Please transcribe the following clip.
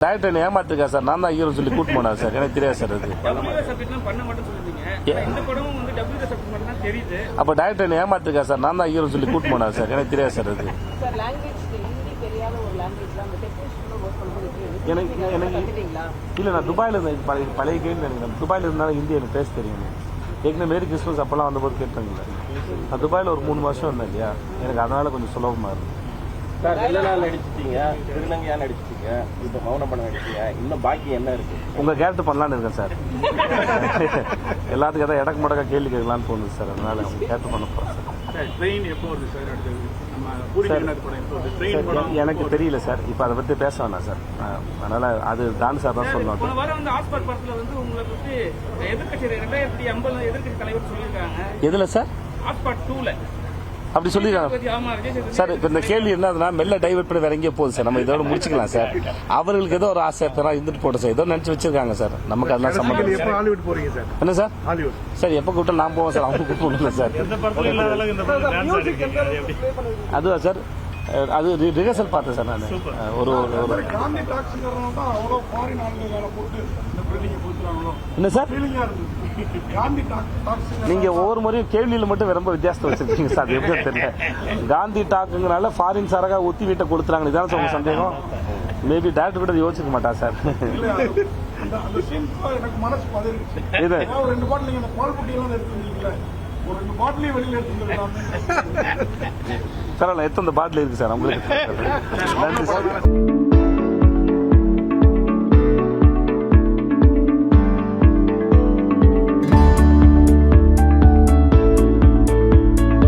Director ஏமாத்திருக்கா sir. நான் தான் hero சொல்லி கூட்டு போனா சார். எனக்கு தெரியாது சார் அது. அப்ப டைரக்டர் ஏமாத்திருக்கா சார். நான் தான் ஹீரோ சொல்லி கூட்டு போனா சார். எனக்கு தெரியாது சார் அது. எனக்கு இல்ல, நான் துபாயில இருந்தேன். பழைய கேள்வி நினைக்கிறேன். துபாயில இருந்தாலும் ஹிந்தி எனக்கு பேச தெரியும். ஏற்கனவே மேரி கிறிஸ்மஸ் அப்பெல்லாம் வந்தபோது கேட்டாங்க. நான் துபாயில ஒரு 3 வருஷம் இருந்தேன் இல்லையா, எனக்கு அதனால கொஞ்சம் சுலபமா இருக்கும். சார் வெள்ளலால் நடிச்சிட்டீங்க, திருநங்கையா நடிச்சிட்டீங்க, இப்போ மௌன படம் நடிச்சிங்க, இன்னும் பாக்கி என்ன இருக்கு? உங்க கேரக்டர் பண்ணலான்னு இருக்கேன் சார். எல்லாத்துக்கும் ஏதாவது இடக்கு மடக்கா கேள்வி கேட்கலான்னு தோணுது சார். அதனால உங்க கேரக்டர் பண்ண போறேன் சார். எனக்கு தெரியல சார். இப்ப அதை பத்தி பேச வேணாம் சார். அதனால அது தான் சார் தான் சொல்லணும். எதுல சார்? அப்படி சொல்லிருக்காங்க சார். இப்ப இந்த கேள்வி என்னதுன்னா மெல்ல டைவர்ட் பண்ணி வேற எங்கேயோ போகுது சார். நம்ம இதோட முடிச்சுக்கலாம் சார். அவர்களுக்கு ஏதோ ஒரு ஆசை இருந்துட்டு போட்டோம் சார். ஏதோ நினைச்சு வச்சிருக்காங்க சார். நமக்கு அதெல்லாம் சம்பந்தம் என்ன சார்? சார் எப்ப கூப்பிட்டா நான் போவேன் சார். அவங்க கூப்பிட்டு சார். அதுவா சார்? அது ரிஹர்சல் பார்த்தேன் சார். நான் ஒரு என்ன சார், நீங்க ஒவ்வொரு முறையும் கேள்வியில மட்டும் ரொம்ப வித்தியாசத்தை வச்சிருக்கீங்க சார். எப்படி தெரியல. காந்தி டாக்குங்கனால ஃபாரின் சாரகா ஊத்தி வீட்டை கொடுத்துறாங்க. இதான் உங்க சந்தேகம்? மேபி டேரக்டர் கூட யோசிக்க மாட்டா சார். இது சார் எத்தனை பாட்டில் இருக்கு சார் உங்களுக்கு? நன்றி சார்.